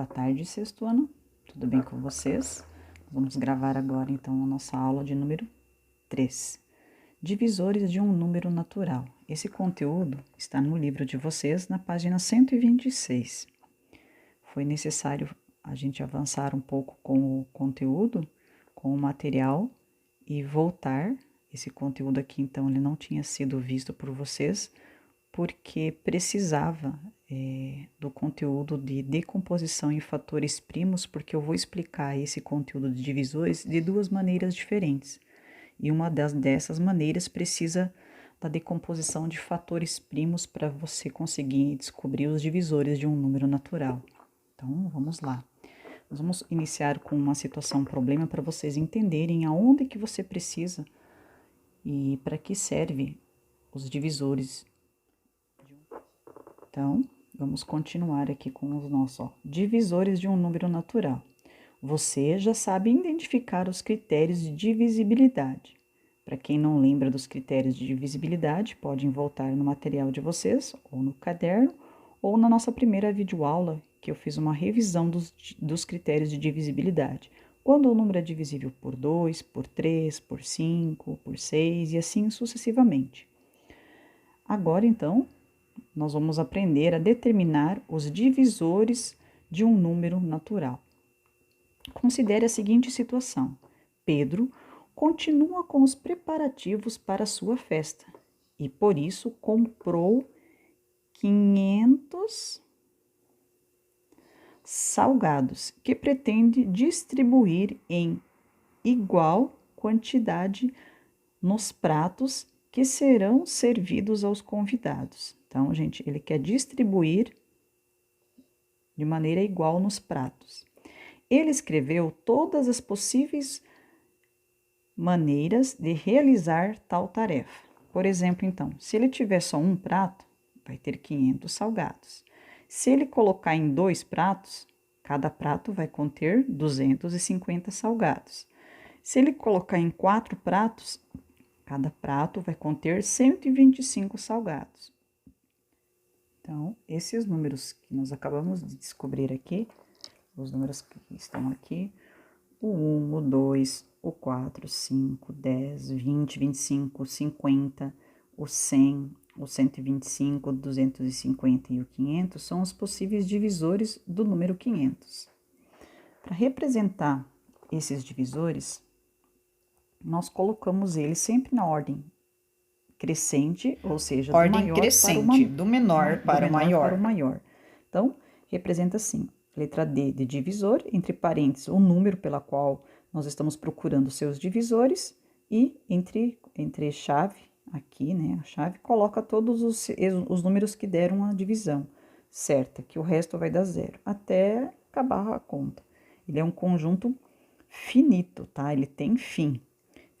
Boa tarde, sexto ano. Tudo bem com vocês? Vamos gravar agora, então, a nossa aula de número 3. Divisores de um número natural. Esse conteúdo está no livro de vocês, na página 126. Foi necessário a gente avançar um pouco com o conteúdo, com o material e voltar. Esse conteúdo aqui, então, ele não tinha sido visto por vocês, porque precisava do conteúdo de decomposição em fatores primos, porque eu vou explicar esse conteúdo de divisores de duas maneiras diferentes. E uma dessas maneiras precisa da decomposição de fatores primos para você conseguir descobrir os divisores de um número natural. Então, vamos lá. Nós vamos iniciar com uma situação, um problema, para vocês entenderem aonde que você precisa e para que serve os divisores. Então, vamos continuar aqui com os nossos divisores de um número natural. Você já sabe identificar os critérios de divisibilidade. Para quem não lembra dos critérios de divisibilidade, podem voltar no material de vocês, ou no caderno, ou na nossa primeira videoaula, que eu fiz uma revisão dos critérios de divisibilidade. Quando o número é divisível por 2, por 3, por 5, por 6 e assim sucessivamente. Agora, então, nós vamos aprender a determinar os divisores de um número natural. Considere a seguinte situação: Pedro continua com os preparativos para a sua festa e, por isso, comprou 500 salgados que pretende distribuir em igual quantidade nos pratos que serão servidos aos convidados. Então, gente, ele quer distribuir de maneira igual nos pratos. Ele escreveu todas as possíveis maneiras de realizar tal tarefa. Por exemplo, então, se ele tiver só um prato, vai ter 500 salgados. Se ele colocar em 2 pratos, cada prato vai conter 250 salgados. Se ele colocar em 4 pratos, cada prato vai conter 125 salgados. Então, esses números que nós acabamos de descobrir aqui, os números que estão aqui, o 1, o 2, o 4, 5, 10, 20, 25, 50, o 100, o 125, o 250 e o 500 são os possíveis divisores do número 500. Para representar esses divisores, nós colocamos eles sempre na ordem crescente, ou seja, ordem crescente, do menor para o maior. Então, representa assim: letra D de divisor, entre parênteses, o número pela qual nós estamos procurando seus divisores, e entre chave, aqui, né, a chave, coloca todos os números que deram a divisão certa, que o resto vai dar zero, até acabar a conta. Ele é um conjunto finito, tá? Ele tem fim.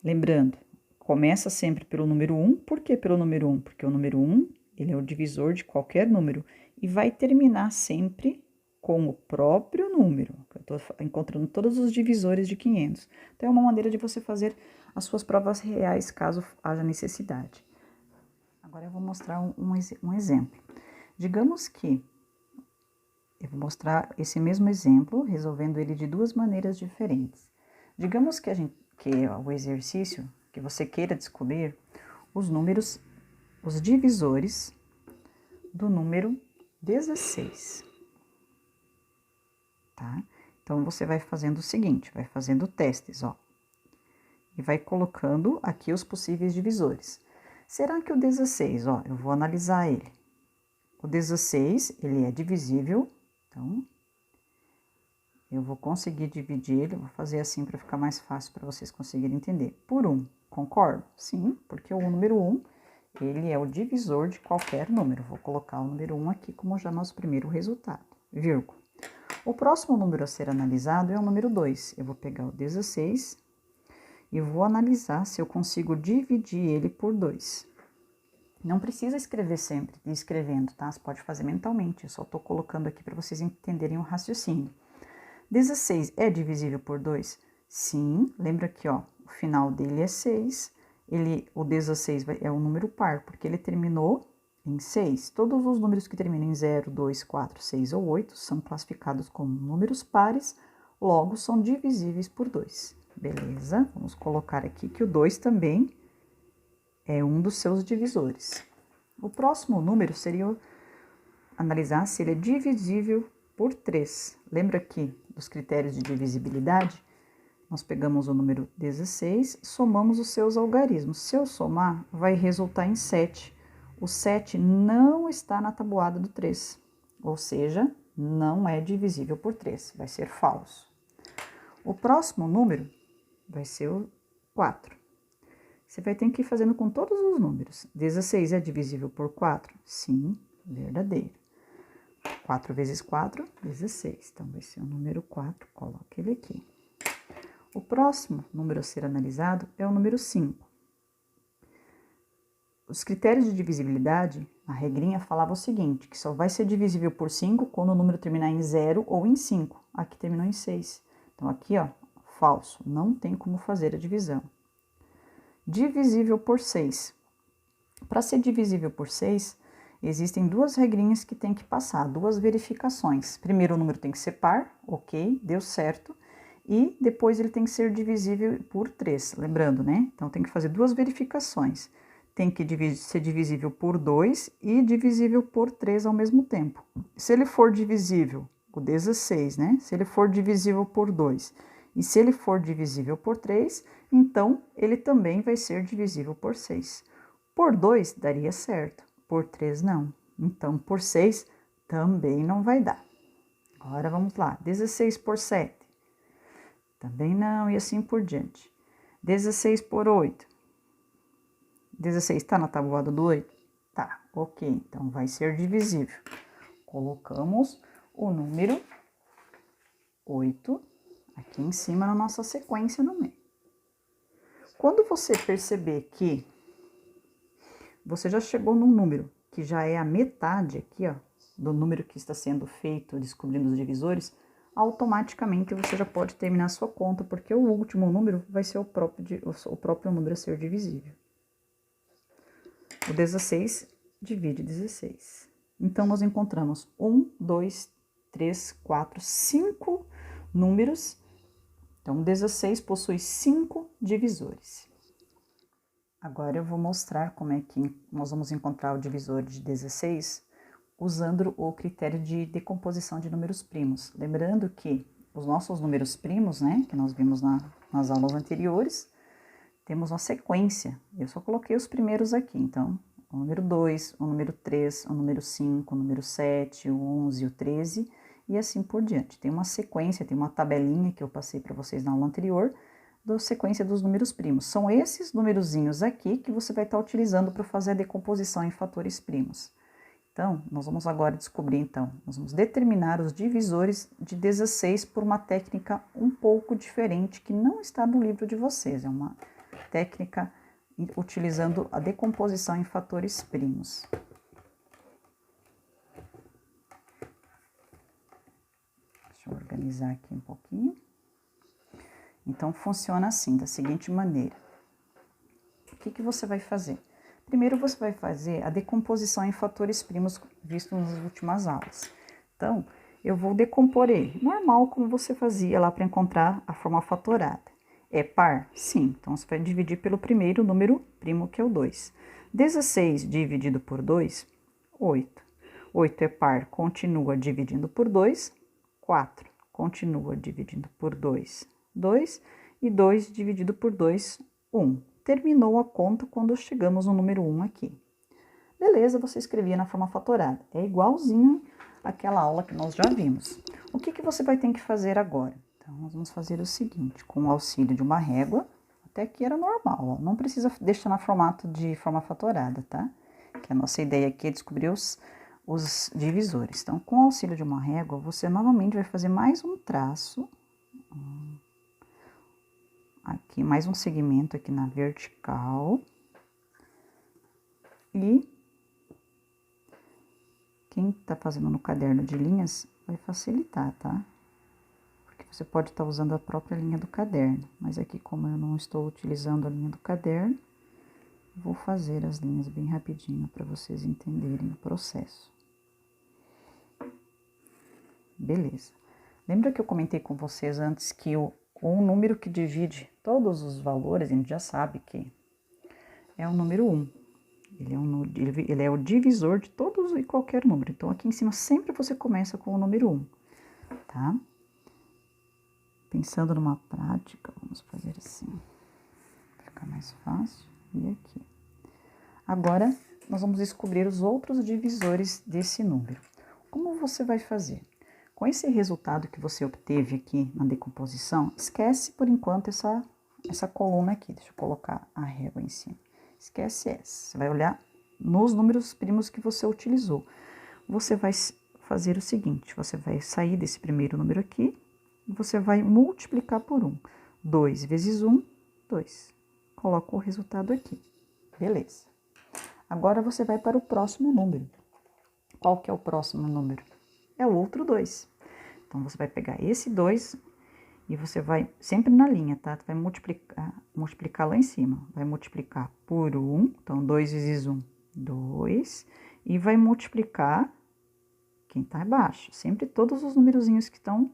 Lembrando, começa sempre pelo número 1. Por que pelo número 1? Porque o número 1, ele é o divisor de qualquer número e vai terminar sempre com o próprio número. Eu estou encontrando todos os divisores de 500. Então, é uma maneira de você fazer as suas provas reais, caso haja necessidade. Agora, eu vou mostrar um exemplo. Digamos que eu vou mostrar esse mesmo exemplo, resolvendo ele de duas maneiras diferentes. Digamos que o exercício que você queira descobrir os números, os divisores do número 16, tá? Então, você vai fazendo o seguinte, vai fazendo testes, ó, e vai colocando aqui os possíveis divisores. Será que o 16, ó, eu vou analisar ele. O 16, ele é divisível, então, eu vou conseguir dividir ele, vou fazer assim para ficar mais fácil para vocês conseguirem entender. Por 1, concordo? Sim, porque o número 1, ele é o divisor de qualquer número. Vou colocar o número 1 aqui como já nosso primeiro resultado, vírgula. O próximo número a ser analisado é o número 2. Eu vou pegar o 16 e vou analisar se eu consigo dividir ele por 2. Não precisa escrever sempre, escrevendo, tá? Você pode fazer mentalmente, eu só estou colocando aqui para vocês entenderem o raciocínio. 16 é divisível por 2? Sim, lembra que, ó, o final dele é 6, o 16 é um número par, porque ele terminou em 6. Todos os números que terminam em 0, 2, 4, 6 ou 8 são classificados como números pares, logo são divisíveis por 2. Beleza? Vamos colocar aqui que o 2 também é um dos seus divisores. O próximo número seria analisar se ele é divisível por 3. Lembra aqui dos critérios de divisibilidade? Nós pegamos o número 16, somamos os seus algarismos. Se eu somar, vai resultar em 7. O 7 não está na tabuada do 3, ou seja, não é divisível por 3, vai ser falso. O próximo número vai ser o 4. Você vai ter que ir fazendo com todos os números. 16 é divisível por 4? Sim, verdadeiro. 4 vezes 4, 16. Então, vai ser o número 4, coloque ele aqui. O próximo número a ser analisado é o número 5. Os critérios de divisibilidade, a regrinha falava o seguinte, que só vai ser divisível por 5 quando o número terminar em 0 ou em 5. Aqui terminou em 6. Então, aqui, ó, falso, não tem como fazer a divisão. Divisível por 6. Para ser divisível por 6, existem duas regrinhas que tem que passar, duas verificações. Primeiro, o número tem que ser par, ok, deu certo. E depois ele tem que ser divisível por 3, lembrando, né? Então, tem que fazer duas verificações. Tem que ser divisível por 2 e divisível por 3 ao mesmo tempo. Se ele for divisível, o 16, né? Se ele for divisível por 2 e se ele for divisível por 3, então ele também vai ser divisível por 6. Por 2 daria certo, por 3 não. Então, por 6 também não vai dar. Agora vamos lá, 16 por 7. Também não, e assim por diante. 16 por 8. 16 está na tabuada do 8? Tá, ok. Então, vai ser divisível. Colocamos o número 8 aqui em cima na nossa sequência no meio. Quando você perceber que você já chegou num número que já é a metade aqui, ó, do número que está sendo feito, descobrindo os divisores, automaticamente você já pode terminar a sua conta, porque o último número vai ser o próprio número a ser divisível. O 16 divide 16. Então, nós encontramos 1, 2, 3, 4, 5 números. Então, 16 possui 5 divisores. Agora, eu vou mostrar como é que nós vamos encontrar o divisor de 16 usando o critério de decomposição de números primos. Lembrando que os nossos números primos, né, que nós vimos nas aulas anteriores, temos uma sequência. Eu só coloquei os primeiros aqui, então, o número 2, o número 3, o número 5, o número 7, o 11 e o 13, e assim por diante. Tem uma sequência, tem uma tabelinha que eu passei para vocês na aula anterior, da sequência dos números primos. São esses numerozinhos aqui que você vai estar utilizando para fazer a decomposição em fatores primos. Então, nós vamos agora descobrir, então, nós vamos determinar os divisores de 16 por uma técnica um pouco diferente, que não está no livro de vocês, é uma técnica utilizando a decomposição em fatores primos. Deixa eu organizar aqui um pouquinho. Então, funciona assim, da seguinte maneira. O que você vai fazer? Primeiro, você vai fazer a decomposição em fatores primos visto nas últimas aulas. Então, eu vou decompor ele, normal como você fazia lá para encontrar a forma fatorada. É par? Sim. Então, você vai dividir pelo primeiro número primo, que é o 2. 16 dividido por 2, 8. 8 é par, continua dividindo por 2, 4. Continua dividindo por 2, 2. E 2 dividido por 2, 1. Terminou a conta quando chegamos no número 1 aqui. Beleza, você escrevia na forma fatorada. É igualzinho àquela aula que nós já vimos. O que você vai ter que fazer agora? Então, nós vamos fazer o seguinte, com o auxílio de uma régua, até aqui era normal, ó, não precisa deixar no formato de forma fatorada, tá? Que a nossa ideia aqui é descobrir os divisores. Então, com o auxílio de uma régua, você novamente vai fazer mais um traço, aqui, mais um segmento aqui na vertical. E quem tá fazendo no caderno de linhas vai facilitar, tá? Porque você pode estar usando a própria linha do caderno. Mas aqui, como eu não estou utilizando a linha do caderno, Vou fazer as linhas bem rapidinho para vocês entenderem o processo. Beleza. Lembra que eu comentei com vocês antes que o número que divide todos os valores, a gente já sabe que é o número 1. Ele é o divisor de todos e qualquer número. Então, aqui em cima sempre você começa com o número 1, tá? Pensando numa prática, vamos fazer assim. Vai ficar mais fácil. E aqui. Agora, nós vamos descobrir os outros divisores desse número. Como você vai fazer? Com esse resultado que você obteve aqui na decomposição, esquece por enquanto essa coluna aqui. Deixa eu colocar a régua em cima. Esquece essa. Você vai olhar nos números primos que você utilizou. Você vai fazer o seguinte, você vai sair desse primeiro número aqui e você vai multiplicar por 1. 2 vezes 1, 2. Coloca o resultado aqui. Beleza. Agora você vai para o próximo número. Qual que é o próximo número? É o outro 2. Então, você vai pegar esse 2 e você vai, sempre na linha, tá? Vai multiplicar lá em cima. Vai multiplicar por 1, então 2 vezes 1, 2. E vai multiplicar quem tá abaixo. Sempre todos os numerozinhos que estão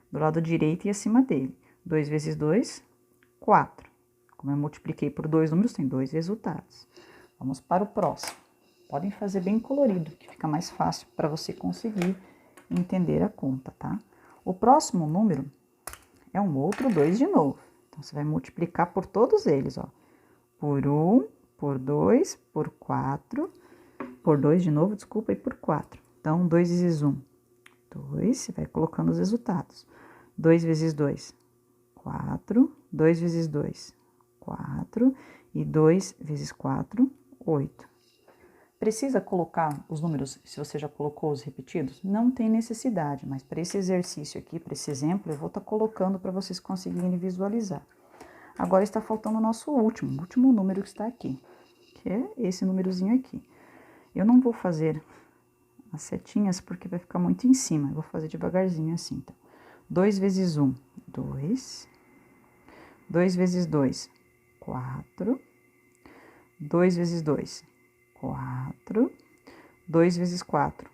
do lado direito e acima dele. 2 vezes 2, 4. Como eu multipliquei por 2 números, tem 2 resultados. Vamos para o próximo. Podem fazer bem colorido, que fica mais fácil para você conseguir entender a conta, tá? O próximo número é um outro 2 de novo. Então, você vai multiplicar por todos eles, ó. Por 1, por 2, por 4, por 2 de novo, desculpa, e por 4. Então, 2 vezes 1, 2, você vai colocando os resultados. 2 vezes 2, 4, 2 vezes 2, 4, e 2 vezes 4, 8. Precisa colocar os números, se você já colocou os repetidos? Não tem necessidade, mas para esse exercício aqui, para esse exemplo, eu vou estar colocando para vocês conseguirem visualizar. Agora está faltando o nosso último número que está aqui, que é esse númerozinho aqui. Eu não vou fazer as setinhas porque vai ficar muito em cima, eu vou fazer devagarzinho assim, então. 2 vezes 1, 2. 2 vezes 2, 4. 2 vezes 2, 4, 2 vezes 4,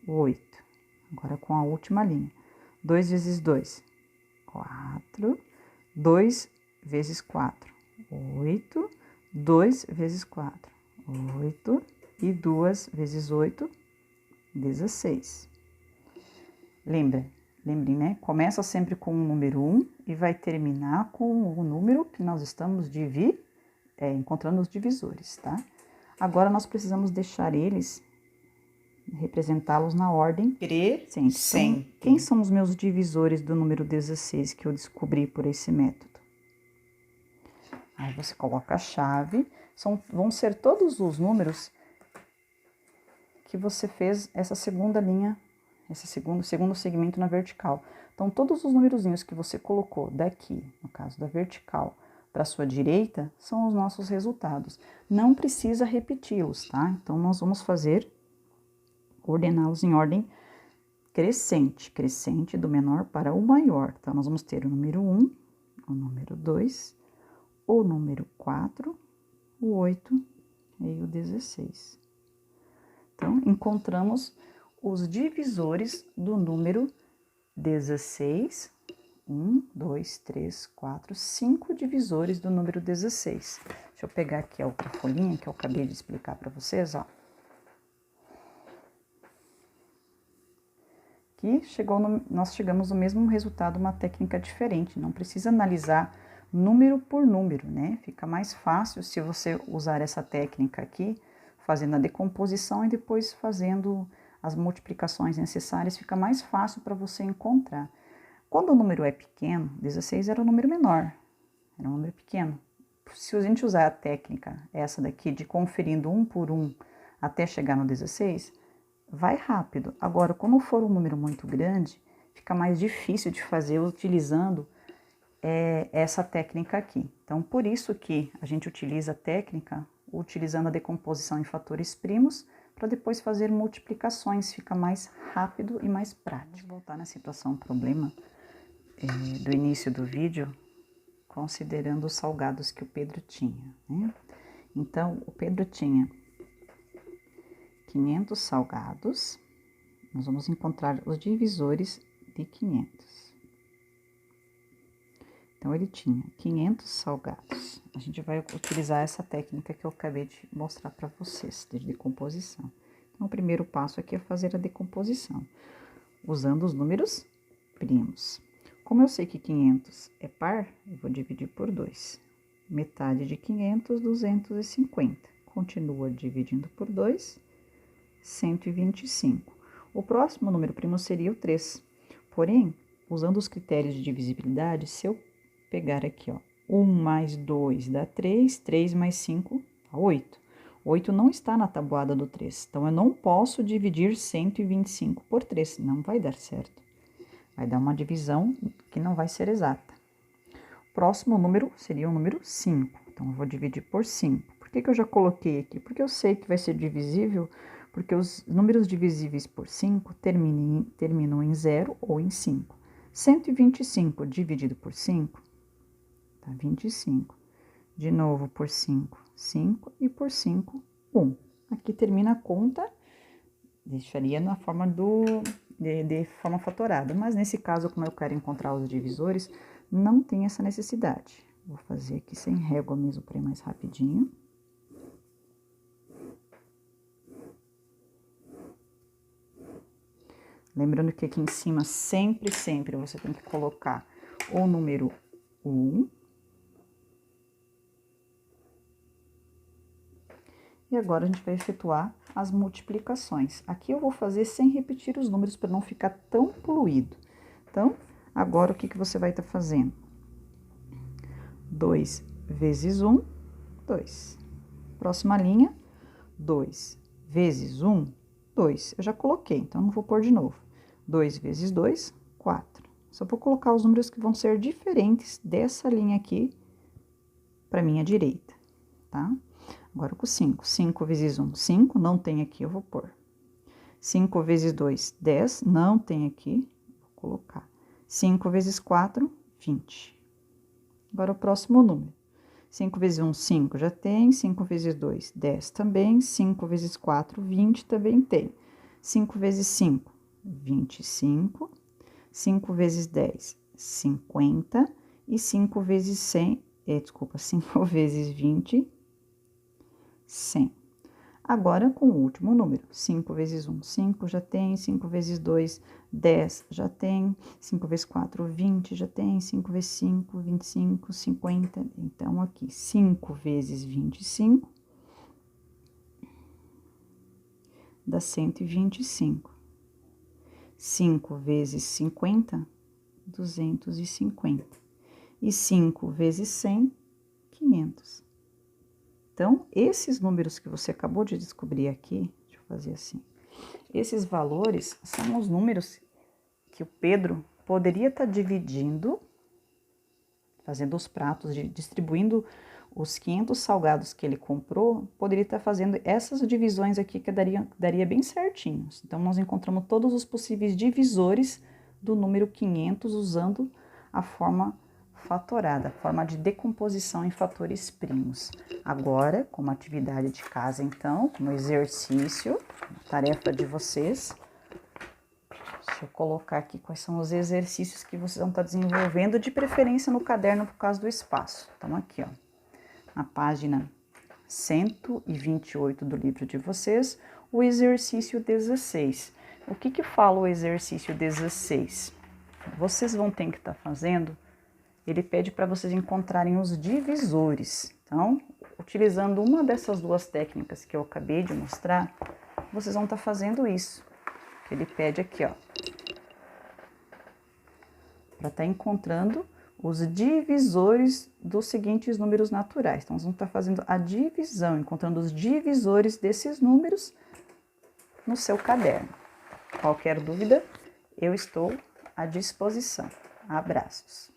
8. Agora com a última linha. 2 vezes 2, 4, 2 vezes 4, 8, 2 vezes 4, 8, e 2 vezes 8, 16. Lembrem, né? Começa sempre com o número 1 e vai terminar com o número que nós estamos encontrando os divisores, tá? Agora, nós precisamos deixar eles, representá-los na ordem crescente. Então, quem são os meus divisores do número 16 que eu descobri por esse método? Aí, você coloca a chave, vão ser todos os números que você fez essa segunda linha, esse segundo segmento na vertical. Então, todos os numerozinhos que você colocou daqui, no caso da vertical, para a sua direita, são os nossos resultados. Não precisa repeti-los, tá? Então, nós vamos ordená-los em ordem crescente do menor para o maior. Então, nós vamos ter o número 1, o número 2, o número 4, o 8 e o 16. Então, encontramos os divisores do número 16, 1, 2, 3, 4, 5 divisores do número 16. Deixa eu pegar aqui a outra folhinha que eu acabei de explicar para vocês, ó. Aqui nós chegamos no mesmo resultado, uma técnica diferente. Não precisa analisar número por número, né? Fica mais fácil se você usar essa técnica aqui, fazendo a decomposição e depois fazendo as multiplicações necessárias, fica mais fácil para você encontrar. Quando o número é pequeno, 16 era um número menor, era um número pequeno. Se a gente usar a técnica, essa daqui, de conferindo um por um até chegar no 16, vai rápido. Agora, quando for um número muito grande, fica mais difícil de fazer utilizando essa técnica aqui. Então, por isso que a gente utiliza a técnica utilizando a decomposição em fatores primos, para depois fazer multiplicações, fica mais rápido e mais prático. Vamos voltar na situação problema do início do vídeo, considerando os salgados que o Pedro tinha, né? Então, o Pedro tinha 500 salgados. Nós vamos encontrar os divisores de 500. Então, ele tinha 500 salgados. A gente vai utilizar essa técnica que eu acabei de mostrar para vocês, de decomposição. Então, o primeiro passo aqui é fazer a decomposição, usando os números primos. Como eu sei que 500 é par, eu vou dividir por 2. Metade de 500, 250. Continua dividindo por 2, 125. O próximo número primo seria o 3. Porém, usando os critérios de divisibilidade, se eu pegar aqui, ó, 1 mais 2 dá 3, 3 mais 5 dá 8. 8 não está na tabuada do 3, então eu não posso dividir 125 por 3, não vai dar certo. Vai dar uma divisão que não vai ser exata. O próximo número seria o número 5, então eu vou dividir por 5. Por que eu já coloquei aqui? Porque eu sei que vai ser divisível, porque os números divisíveis por 5 terminam em 0 ou em 5. 125 dividido por 5 dá 25. De novo por 5, 5 e por 5, 1. Aqui termina a conta, deixaria na forma de forma fatorada, mas nesse caso, como eu quero encontrar os divisores, não tem essa necessidade. Vou fazer aqui sem régua mesmo para ir mais rapidinho. Lembrando que aqui em cima, sempre você tem que colocar o número 1. E agora a gente vai efetuar as multiplicações. Aqui eu vou fazer sem repetir os números para não ficar tão poluído. Então, agora o que você vai estar fazendo? 2 vezes 1, 2. Próxima linha, 2 vezes 1, 2. Eu já coloquei, então não vou pôr de novo. 2 vezes 2, 4. Só vou colocar os números que vão ser diferentes dessa linha aqui para minha direita, tá? Agora com 5. 5 vezes 1, 5. Não tem aqui, eu vou pôr. 5 vezes 2, 10. Não tem aqui, vou colocar. 5 vezes 4, 20. Agora o próximo número. 5 vezes 1, 5 já tem. 5 vezes 2, 10 também. 5 vezes 4, 20 também tem. 5 vezes 5, 25. 5 vezes 10, 50. E 5 vezes 100, 5 vezes 20, 100. Agora, com o último número, 5 vezes 1, 5 já tem, 5 vezes 2, 10 já tem, 5 vezes 4, 20 já tem, 5 vezes 5, 25, 50. Então, aqui, 5 vezes 25 dá 125. 5 vezes 50, 250. E 5 vezes 100, 500. Então, esses números que você acabou de descobrir aqui, deixa eu fazer assim, esses valores são os números que o Pedro poderia estar dividindo, fazendo os pratos, distribuindo os 500 salgados que ele comprou, poderia estar fazendo essas divisões aqui que daria bem certinhos. Então, nós encontramos todos os possíveis divisores do número 500 usando a forma fatorada, a forma de decomposição em fatores primos. Agora, como atividade de casa, então, como exercício, tarefa de vocês, deixa eu colocar aqui quais são os exercícios que vocês vão estar desenvolvendo, de preferência no caderno por causa do espaço. Então, aqui, ó, na página 128 do livro de vocês, o exercício 16. O que fala o exercício 16? Vocês vão ter que estar fazendo. Ele pede para vocês encontrarem os divisores. Então, utilizando uma dessas duas técnicas que eu acabei de mostrar, vocês vão estar fazendo isso. Ele pede aqui, ó, para estar encontrando os divisores dos seguintes números naturais. Então, nós vamos estar fazendo a divisão, encontrando os divisores desses números no seu caderno. Qualquer dúvida, eu estou à disposição. Abraços.